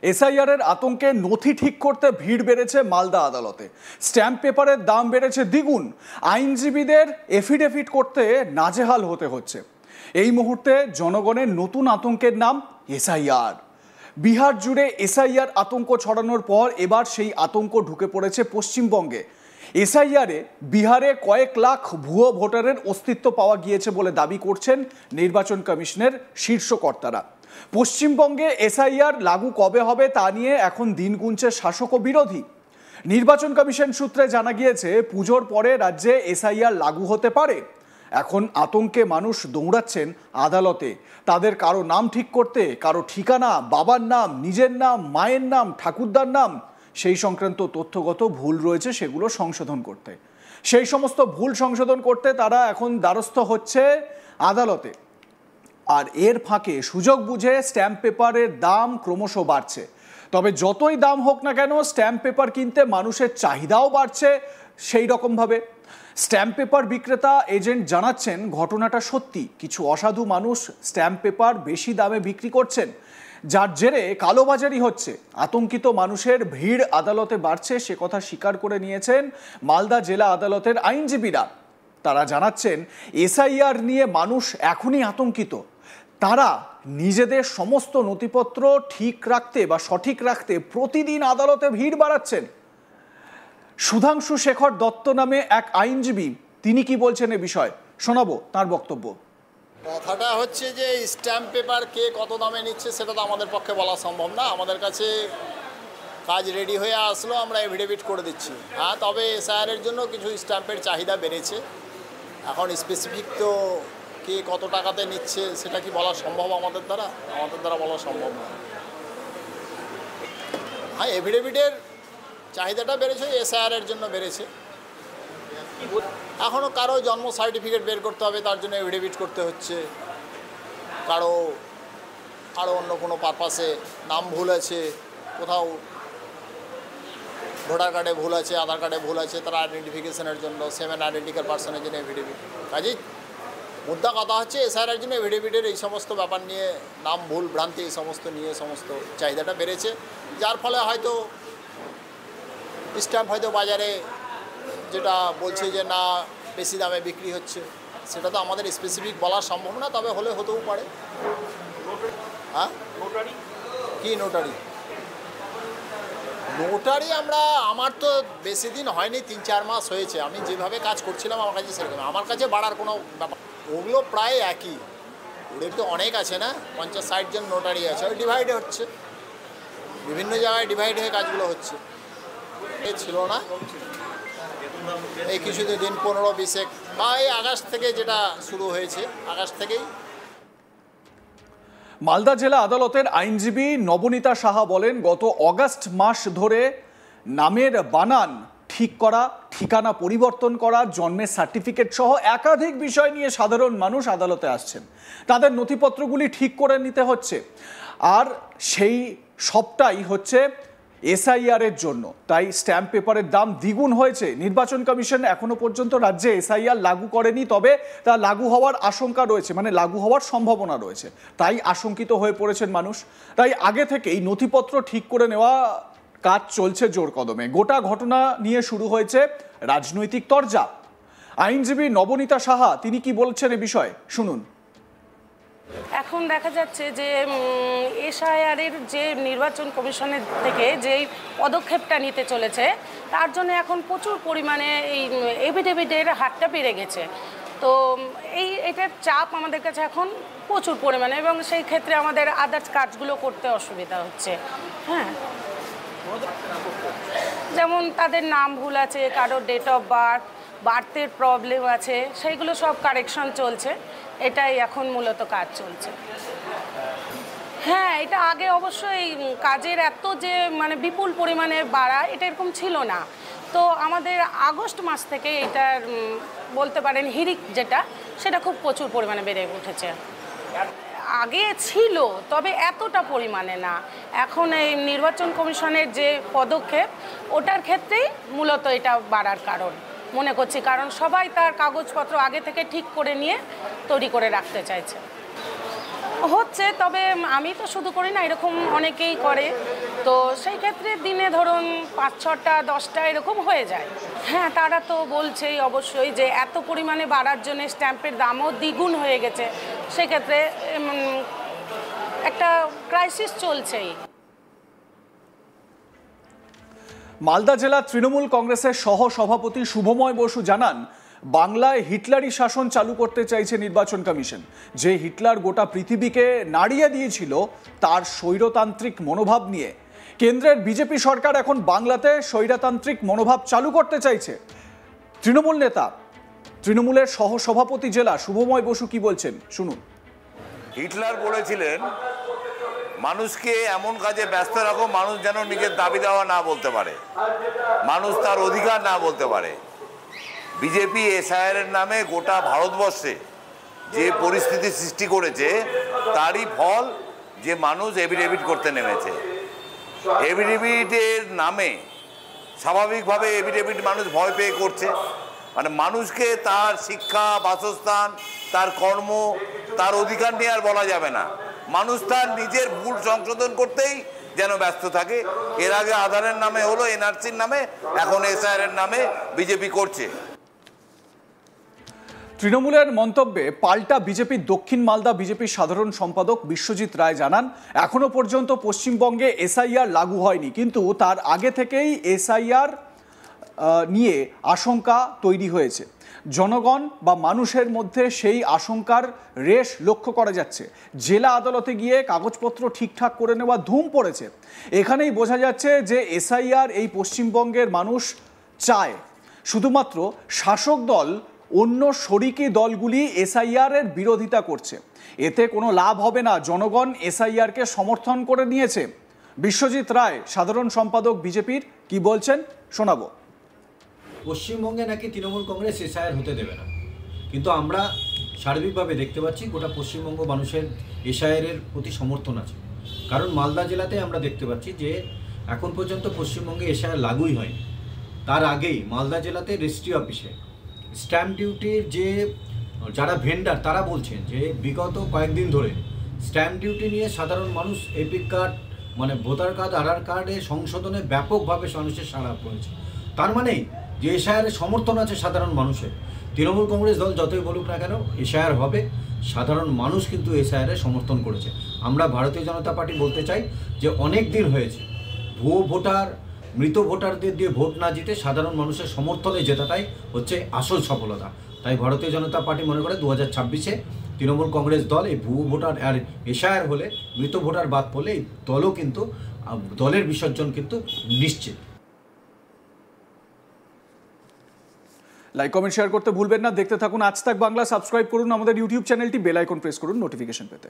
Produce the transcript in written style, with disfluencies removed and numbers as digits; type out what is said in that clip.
SIR এর আতঙ্কে নথি ঠিক করতে ভিড় বেড়েছে মালদা আদালতে। স্ট্যাম্প পেপারের দাম বেড়েছে দ্বিগুণ। আইনজীবীদের এফিডেভিট করতে নাজেহাল হতে হচ্ছে। এই মুহূর্তে জনগণের নতুন আতঙ্কের নাম এসআইআর। বিহার জুড়ে এসআইআর আতঙ্ক ছড়ানোর পর এবার সেই আতঙ্ক ঢুকে পড়েছে পশ্চিমবঙ্গে। এসআইআরে বিহারে কয়েক লাখ ভুয়ো ভোটারের অস্তিত্ব পাওয়া গিয়েছে বলে দাবি করছেন নির্বাচন কমিশনের শীর্ষ কর্তারা। পশ্চিমবঙ্গে এসআইআর লাগু কবে হবে তা নিয়ে এখন দিন গুনছে শাসক ও বিরোধী। নির্বাচন কমিশন সূত্রে জানা গিয়েছে পুজোর পরে রাজ্যে এসআইআর লাগু হতে পারে। এখন আতঙ্কে মানুষ দৌড়াচ্ছেন আদালতে তাদের কারো নাম ঠিক করতে, কারো ঠিকানা, বাবার নাম, নিজের নাম, মায়ের নাম, ঠাকুরদার নাম, সেই সংক্রান্ত তথ্যগত ভুল রয়েছে সেগুলো সংশোধন করতে। সেই সমস্ত ভুল সংশোধন করতে তারা এখন দ্বারস্থ হচ্ছে আদালতে। আর এর ফাঁকে সুযোগ বুঝে স্ট্যাম্প পেপারের দাম ক্রমশ বাড়ছে। তবে যতই দাম হোক না কেন স্ট্যাম্প পেপার কিনতে মানুষের চাহিদাও বাড়ছে সেই রকমভাবে। স্ট্যাম্প পেপার বিক্রেতা এজেন্ট জানাচ্ছেন ঘটনাটা সত্যি। কিছু অসাধু মানুষ স্ট্যাম্প পেপার বেশি দামে বিক্রি করছেন, যার জেরে কালোবাজারি হচ্ছে। আতঙ্কিত মানুষের ভিড় আদালতে বাড়ছে সে কথা স্বীকার করে নিয়েছেন মালদা জেলা আদালতের আইনজীবীরা। তারা জানাচ্ছেন এসআইআর নিয়ে মানুষ এখনই আতঙ্কিত। তারা নিজেদের সমস্ত নথিপত্র ঠিক রাখতে বা সঠিক রাখতে প্রতিদিন আদালতে ভিড় বাড়াচ্ছেন। সুধাংশু শেখর দত্ত নামে এক আইনজীবী, তিনি কি বলছেন এ বিষয়ে শোনাবো তার বক্তব্য। কথাটা হচ্ছে যে স্ট্যাম্প পেপার কে কত দামে নিচ্ছে সেটা তো আমাদের পক্ষে বলা সম্ভব না। আমাদের কাছে কাজ রেডি হয়ে আসলো, আমরা এফিডেভিট করে দিচ্ছি। হ্যাঁ, তবে এসআইআরের জন্য কিছু স্ট্যাম্পের চাহিদা বেড়েছে। এখন স্পেসিফিক তো কে কত টাকাতে নিচ্ছে সেটা কি বলা সম্ভব আমাদের দ্বারা বলা সম্ভব না। হ্যাঁ, এফিডেভিটের চাহিদাটা বেড়েছে, এসআইআরের জন্য বেড়েছে। এখনও কারো জন্ম সার্টিফিকেট বের করতে হবে, তার জন্য এফিডেভিট করতে হচ্ছে। কারো আরও অন্য কোনো পারপাসে নাম ভুল আছে, কোথাও ভোটার কার্ডে ভুল আছে, আধার কার্ডে ভুল আছে, তার আইডেন্টিফিকেশনের জন্য, সেম অ্যান্ড আইডেন্টিক্যাল পার্সনের জন্য এফিডেভিট। কাজেই মুদ্রা কথা হচ্ছে এসআইআরের জন্য এফিডেভিটের এই সমস্ত ব্যাপার নিয়ে, নাম ভুল ভ্রান্তি এই সমস্ত নিয়ে সমস্ত চাহিদাটা বেড়েছে, যার ফলে হয়তো স্ট্যাম্প হয়তো বাজারে যেটা বলছে যে না বেশি দামে বিক্রি হচ্ছে, সেটা তো আমাদের স্পেসিফিক বলা সম্ভব না, তবে হলে হতেও পারে। হ্যাঁ, কি নোটারি? নোটারি আমার তো বেশি দিন হয়নি, 3-4 মাস হয়েছে। আমি যেভাবে কাজ করছিলাম আমার কাছে সেরকম, আমার কাছে বাড়ার কোনো ব্যাপার। ওগুলো প্রায় একই, ওদের তো অনেক আছে না, 50-60 জন নোটারি আছে, ওই ডিভাইডে হচ্ছে, বিভিন্ন জায়গায় ডিভাইড হয়ে কাজগুলো হচ্ছে। এ ছিল না এই কিছুদিন 15-20 বা এই আগস্ট থেকে যেটা শুরু হয়েছে, আগস্ট থেকেই। মালদা জেলা আদালতের আইনজীবী নবনীতা সাহা বলেন গত অগাস্ট মাস ধরে নামের বানান ঠিক করা, ঠিকানা পরিবর্তন করা, জন্মের সার্টিফিকেট সহ একাধিক বিষয় নিয়ে সাধারণ মানুষ আদালতে আসছেন। তাদের নথিপত্রগুলি ঠিক করে নিতে হচ্ছে, আর সেই সবটাই হচ্ছে এসআইআর এর জন্য। তাই স্ট্যাম্প পেপারের দাম দ্বিগুণ হয়েছে। নির্বাচন কমিশন এখনো পর্যন্ত রাজ্যে এসআইআর লাগু করেনি, তবে তা লাগু হওয়ার আশঙ্কা রয়েছে, মানে লাগু হওয়ার সম্ভাবনা রয়েছে। তাই আশঙ্কিত হয়ে পড়েছেন মানুষ। তাই আগে থেকেই নথিপত্র ঠিক করে নেওয়া কাজ চলছে জোর কদমে। গোটা ঘটনা নিয়ে শুরু হয়েছে রাজনৈতিক তরজা। আইনজীবী নবনীতা সাহা তিনি কি বলছেন এ বিষয়ে শুনুন। এখন দেখা যাচ্ছে যে এসআইআরের যে নির্বাচন কমিশনের থেকে যে পদক্ষেপটা নিতে চলেছে তার জন্য এখন প্রচুর পরিমাণে এই এফিডেভিটের হারটা বেড়ে গেছে। তো এটার চাপ আমাদের কাছে এখন প্রচুর পরিমাণে, এবং সেই ক্ষেত্রে আমাদের আদার্স কাজগুলো করতে অসুবিধা হচ্ছে। হ্যাঁ, যেমন তাদের নাম ভুল আছে, কারো ডেট অফ বার্থের প্রবলেম আছে, সেইগুলো সব কারেকশন চলছে। এটাই এখন মূলত কাজ চলছে। হ্যাঁ, এটা আগে অবশ্যই কাজের এত যে মানে বিপুল পরিমাণে বাড়া এটা এরকম ছিল না। তো আমাদের আগস্ট মাস থেকে এটার বলতে পারেন হিড়িক যেটা, সেটা খুব প্রচুর পরিমাণে বেড়ে উঠেছে। আগে ছিল, তবে এতটা পরিমাণে না। এখন এই নির্বাচন কমিশনের যে পদক্ষেপ ওটার ক্ষেত্রেই মূলত এটা বাড়ার কারণ মনে করছি, কারণ সবাই তার কাগজপত্র আগে থেকে ঠিক করে নিয়ে তৈরি করে রাখতে চাইছে। হচ্ছে, তবে আমি তো শুধু করি না, এরকম অনেকেই করে। তো সেই ক্ষেত্রে দিনে ধরুন 5-6টা 10টা এরকম হয়ে যায়। হ্যাঁ, তারা তো বলছেই অবশ্যই যে এত পরিমাণে বাড়ার জন্য স্ট্যাম্পের দামও দ্বিগুণ হয়ে গেছে, সেক্ষেত্রে একটা ক্রাইসিস চলছেই। মালদা জেলা তৃণমূল কংগ্রেসের সহ সভাপতি শুভময় বসু জানান, বাংলায় হিটলারি শাসন চালু করতে চাইছে নির্বাচন কমিশন। যে হিটলার গোটা পৃথিবীকে নাড়িয়ে দিয়েছিল তার স্বৈরতান্ত্রিক মনোভাব নিয়ে কেন্দ্রের বিজেপি সরকার এখন বাংলাতে স্বৈরতান্ত্রিক মনোভাব চালু করতে চাইছে। তৃণমূল নেতা, তৃণমূলের সহ সভাপতি জেলা শুভময় বসু কি বলছেন শুনুন। হিটলার বলেছিলেন, মানুষকে এমন কাজে ব্যস্ত রাখো মানুষ যেন নিজের দাবি দেওয়া না বলতে পারে, মানুষ তার অধিকার না বলতে পারে। বিজেপি এসআইআর নামে গোটা ভারতবর্ষে যে পরিস্থিতি সৃষ্টি করেছে তারই ফল যে মানুষ এফিডেভিট করতে নেমেছে। এফিডেভিটের নামে স্বাভাবিকভাবে এফিডেভিট মানুষ ভয় পেয়ে করছে, মানে মানুষকে তার শিক্ষা, বাসস্থান, তার কর্ম, তার অধিকার নিয়ে আর বলা যাবে না। মানুষ তার নিজের ভুল সংশোধন করতেই যেন ব্যস্ত থাকে। এর আগে আধারের নামে হলো, এনআরসির নামে, এখন এসআইআর নামে বিজেপি করছে। তৃণমূলের মন্তব্যে পাল্টা বিজেপির দক্ষিণ মালদা বিজেপির সাধারণ সম্পাদক বিশ্বজিৎ রায় জানান, এখনো পর্যন্ত পশ্চিমবঙ্গে এসআইআর লাগু হয়নি, কিন্তু তার আগে থেকেই এসআইআর নিয়ে আশঙ্কা তৈরি হয়েছে। জনগণ বা মানুষের মধ্যে সেই আশঙ্কার রেশ লক্ষ্য করা যাচ্ছে। জেলা আদালতে গিয়ে কাগজপত্র ঠিকঠাক করে নেওয়া ধুম পড়েছে। এখানেই বোঝা যাচ্ছে যে এসআইআর এই পশ্চিমবঙ্গের মানুষ চায়। শুধুমাত্র শাসক দল অন্য শরিকি দলগুলি এসআইআর এর বিরোধিতা করছে। এতে কোনো লাভ হবে না। জনগণ এসআইআরকে সমর্থন করে নিয়েছে। বিশ্বজিৎ রায়, সাধারণ সম্পাদক বিজেপির, কি বলছেন শোনাবো। পশ্চিমবঙ্গে নাকি তৃণমূল কংগ্রেস এসআইআর হতে দেবে না, কিন্তু আমরা সার্বিকভাবে দেখতে পাচ্ছি গোটা পশ্চিমবঙ্গ মানুষের এসআইআরের প্রতি সমর্থন আছে। কারণ মালদা জেলাতে আমরা দেখতে পাচ্ছি যে এখন পর্যন্ত পশ্চিমবঙ্গে এসআইআর লাগুই হয়নি। তার আগেই মালদা জেলাতে রেজিস্ট্রি অফিসে স্ট্যাম্প ডিউটির যে যারা ভেন্ডার তারা বলছেন যে বিগত কয়েকদিন ধরে স্ট্যাম্প ডিউটি নিয়ে সাধারণ মানুষ এপিক কার্ড মানে ভোটার কার্ড, আধার কার্ডে সংশোধনে ব্যাপকভাবে মানুষের সাড়া পড়েছে। তার মানেই যে এসআইআরের সমর্থন আছে সাধারণ মানুষের। তৃণমূল কংগ্রেস দল যতই বলুক না কেন এসআইআর হবে, সাধারণ মানুষ কিন্তু এসআইআরের সমর্থন করেছে। আমরা ভারতীয় জনতা পার্টি বলতে চাই যে অনেক দিন হয়েছে ভুয়ো ভোটার, মৃত ভোটারদের দিয়ে ভোট না জিতে সাধারণ মানুষের সমর্থনে জেতাটাই হচ্ছে আসল সফলতা। তাই ভারতীয় জনতা পার্টি মনে করে 2026-এ তৃণমূল কংগ্রেস দল এই ভুয়ো ভোটার আর এসআইআর হলে, মৃত ভোটার বাদ পড়লে এই দলও কিন্তু দলের বিসর্জন কিন্তু নিশ্চিত। লাইক, কমেন্ট, শেয়ার করতে ভুলবেন না। দেখতে থাকুন আজ তাক বাংলা। সাবস্ক্রাইব করুন আমাদের ইউটিউব চ্যানেলটি, বেল আইকন প্রেস করুন নোটিফিকেশন পেতে।